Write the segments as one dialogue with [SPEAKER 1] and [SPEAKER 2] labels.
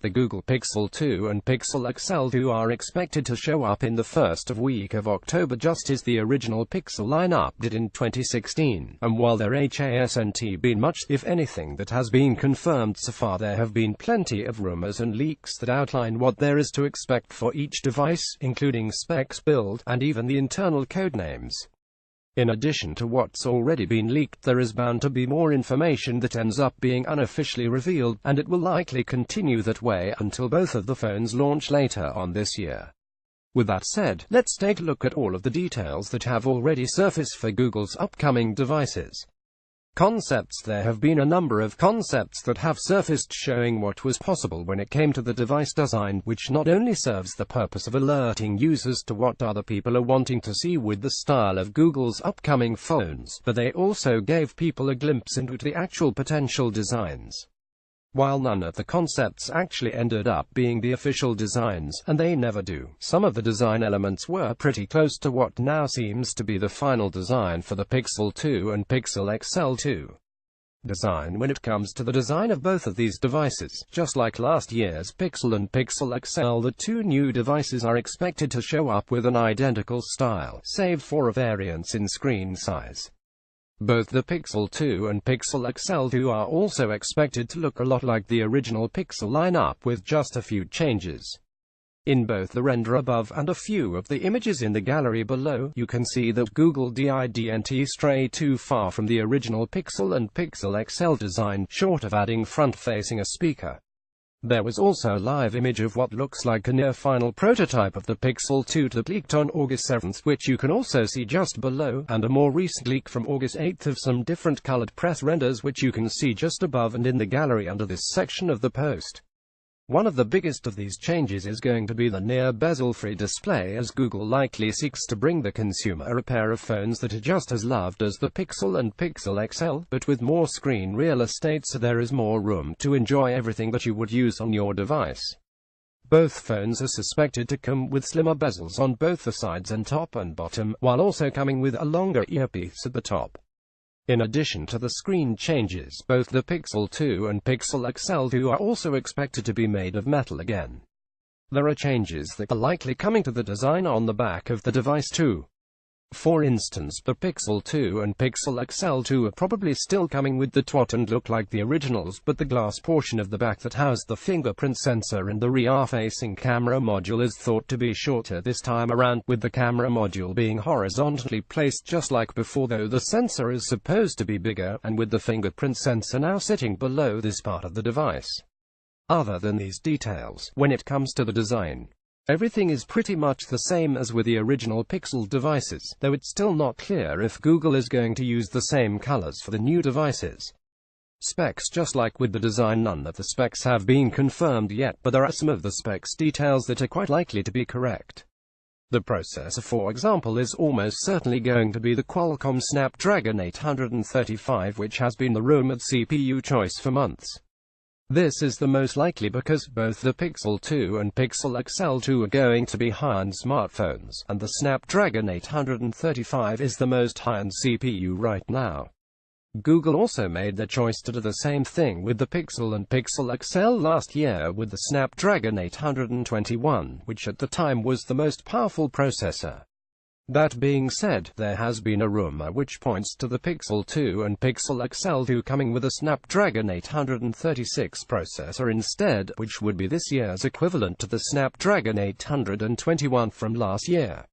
[SPEAKER 1] The Google Pixel 2 and Pixel XL2 are expected to show up in the first week of October, just as the original Pixel lineup did in 2016, and while there hasn't been much, if anything, that has been confirmed so far, there have been plenty of rumors and leaks that outline what there is to expect for each device, including specs, build, and even the internal codenames. In addition to what's already been leaked, there is bound to be more information that ends up being unofficially revealed, and it will likely continue that way until both of the phones launch later on this year. With that said, let's take a look at all of the details that have already surfaced for Google's upcoming devices. Concepts. There have been a number of concepts that have surfaced showing what was possible when it came to the device design, which not only serves the purpose of alerting users to what other people are wanting to see with the style of Google's upcoming phones, but they also gave people a glimpse into the actual potential designs. While none of the concepts actually ended up being the official designs, and they never do, some of the design elements were pretty close to what now seems to be the final design for the Pixel 2 and Pixel XL2. Design. When it comes to the design of both of these devices, just like last year's Pixel and Pixel XL, the two new devices are expected to show up with an identical style, save for a variance in screen size. Both the Pixel 2 and Pixel XL2 are also expected to look a lot like the original Pixel lineup, with just a few changes. In both the render above and a few of the images in the gallery below, you can see that Google didn't stray too far from the original Pixel and Pixel XL design, short of adding front-facing a speaker. There was also a live image of what looks like a near-final prototype of the Pixel 2 that leaked on August 7, which you can also see just below, and a more recent leak from August 8 of some different colored press renders which you can see just above and in the gallery under this section of the post. One of the biggest of these changes is going to be the near bezel-free display, as Google likely seeks to bring the consumer a pair of phones that are just as loved as the Pixel and Pixel XL, but with more screen real estate, so there is more room to enjoy everything that you would use on your device. Both phones are suspected to come with slimmer bezels on both the sides and top and bottom, while also coming with a longer earpiece at the top. In addition to the screen changes, both the Pixel 2 and Pixel XL2 are also expected to be made of metal again. There are changes that are likely coming to the design on the back of the device too. For instance, the Pixel 2 and Pixel XL2 are probably still coming with the twat and look like the originals, but the glass portion of the back that housed the fingerprint sensor and the rear-facing camera module is thought to be shorter this time around, with the camera module being horizontally placed just like before, though the sensor is supposed to be bigger, and with the fingerprint sensor now sitting below this part of the device. Other than these details, when it comes to the design, everything is pretty much the same as with the original Pixel devices, though it's still not clear if Google is going to use the same colors for the new devices. Specs. Just like with the design, none of the specs have been confirmed yet, but there are some of the specs details that are quite likely to be correct. The processor, for example, is almost certainly going to be the Qualcomm Snapdragon 835, which has been the rumored CPU choice for months. This is the most likely because both the Pixel 2 and Pixel XL2 are going to be high-end smartphones, and the Snapdragon 835 is the most high-end CPU right now. Google also made the choice to do the same thing with the Pixel and Pixel XL last year with the Snapdragon 821, which at the time was the most powerful processor. That being said, there has been a rumor which points to the Pixel 2 and Pixel XL2 coming with a Snapdragon 836 processor instead, which would be this year's equivalent to the Snapdragon 821 from last year.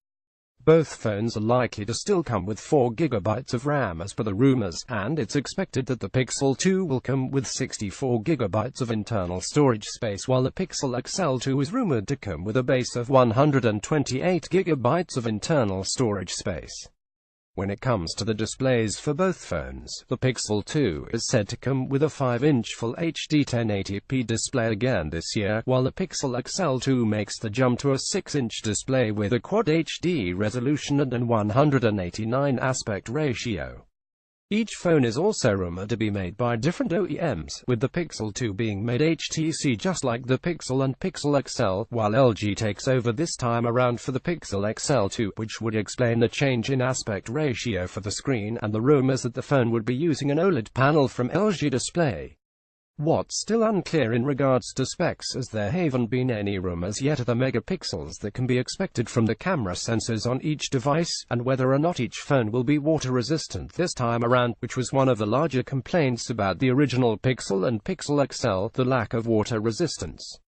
[SPEAKER 1] Both phones are likely to still come with 4 GB of RAM as per the rumors, and it's expected that the Pixel 2 will come with 64 GB of internal storage space, while the Pixel XL2 is rumored to come with a base of 128 GB of internal storage space. When it comes to the displays for both phones, the Pixel 2 is said to come with a 5-inch Full HD 1080p display again this year, while the Pixel XL2 makes the jump to a 6-inch display with a Quad HD resolution and a 189 aspect ratio. Each phone is also rumored to be made by different OEMs, with the Pixel 2 being made HTC just like the Pixel and Pixel XL, while LG takes over this time around for the Pixel XL2, which would explain the change in aspect ratio for the screen, and the rumors that the phone would be using an OLED panel from LG Display. What's still unclear in regards to specs, as there haven't been any rumors yet, are the megapixels that can be expected from the camera sensors on each device, and whether or not each phone will be water resistant this time around, which was one of the larger complaints about the original Pixel and Pixel XL, the lack of water resistance.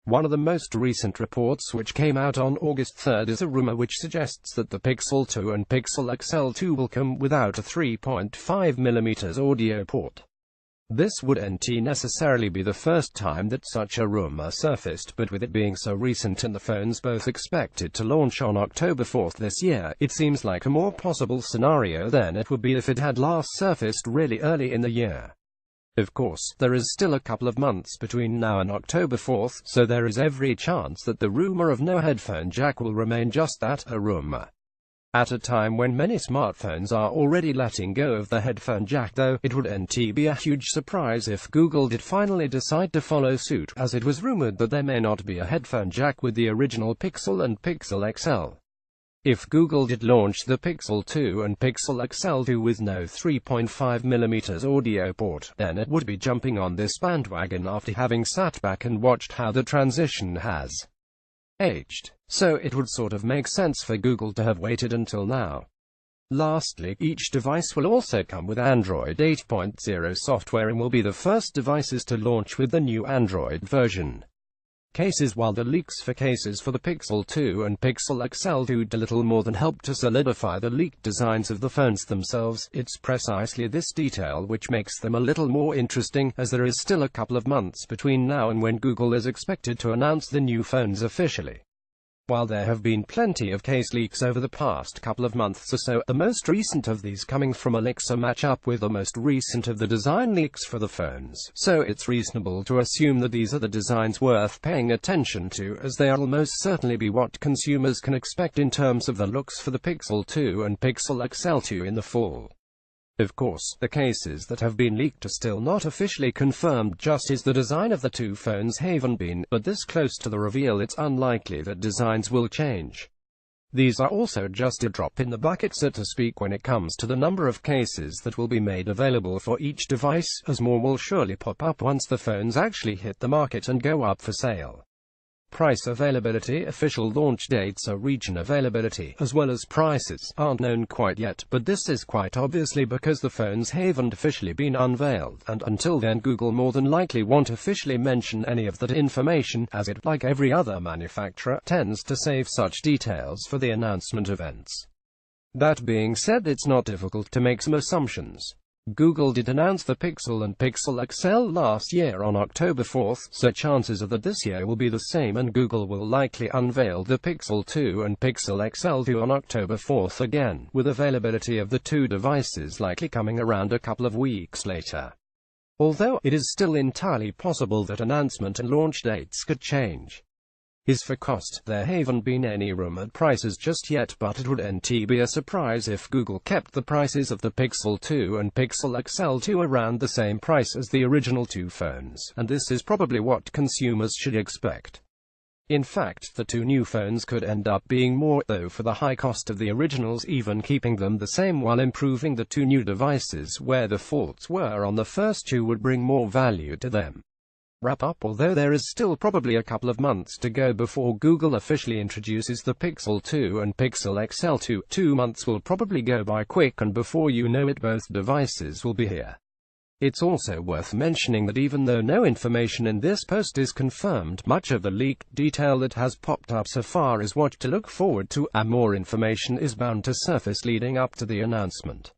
[SPEAKER 1] One of the most recent reports, which came out on August 3rd, is a rumor which suggests that the Pixel 2 and Pixel XL 2 will come without a 3.5mm audio port. This wouldn't necessarily be the first time that such a rumor surfaced, but with it being so recent and the phones both expected to launch on October 4th this year, it seems like a more possible scenario than it would be if it had last surfaced really early in the year. Of course, there is still a couple of months between now and October 4th, so there is every chance that the rumor of no headphone jack will remain just that, a rumor. At a time when many smartphones are already letting go of the headphone jack, though, it wouldn't be a huge surprise if Google did finally decide to follow suit, as it was rumored that there may not be a headphone jack with the original Pixel and Pixel XL. If Google did launch the Pixel 2 and Pixel XL 2 with no 3.5mm audio port, then it would be jumping on this bandwagon after having sat back and watched how the transition has aged. So it would sort of make sense for Google to have waited until now. Lastly, each device will also come with Android 8.0 software and will be the first devices to launch with the new Android version. While the leaks for cases for the Pixel 2 and Pixel XL 2 do little more than help to solidify the leaked designs of the phones themselves, it's precisely this detail which makes them a little more interesting, as there is still a couple of months between now and when Google is expected to announce the new phones officially. While there have been plenty of case leaks over the past couple of months or so, the most recent of these coming from Alexa match up with the most recent of the design leaks for the phones, so it's reasonable to assume that these are the designs worth paying attention to, as they will most certainly be what consumers can expect in terms of the looks for the Pixel 2 and Pixel XL 2 in the fall. Of course, the cases that have been leaked are still not officially confirmed, just as the design of the two phones haven't been, but this close to the reveal it's unlikely that designs will change. These are also just a drop in the bucket, so to speak, when it comes to the number of cases that will be made available for each device, as more will surely pop up once the phones actually hit the market and go up for sale. Price availability, official launch dates, or region availability, as well as prices, aren't known quite yet, but this is quite obviously because the phones haven't officially been unveiled, and until then Google more than likely won't officially mention any of that information, as it, like every other manufacturer, tends to save such details for the announcement events. That being said, it's not difficult to make some assumptions. Google did announce the Pixel and Pixel XL last year on October 4th, so chances are that this year will be the same, and Google will likely unveil the Pixel 2 and Pixel XL 2 on October 4th again, with availability of the two devices likely coming around a couple of weeks later. Although, it is still entirely possible that announcement and launch dates could change. As for cost, there haven't been any rumored prices just yet, but it wouldn't be a surprise if Google kept the prices of the Pixel 2 and Pixel XL 2 around the same price as the original two phones, and this is probably what consumers should expect. In fact, the two new phones could end up being more, though, for the high cost of the originals, even keeping them the same while improving the two new devices where the faults were on the first two would bring more value to them. Wrap up. Although there is still probably a couple of months to go before Google officially introduces the Pixel 2 and Pixel XL 2, 2 months will probably go by quick, and before you know it both devices will be here. It's also worth mentioning that even though no information in this post is confirmed, much of the leaked detail that has popped up so far is what to look forward to, and more information is bound to surface leading up to the announcement.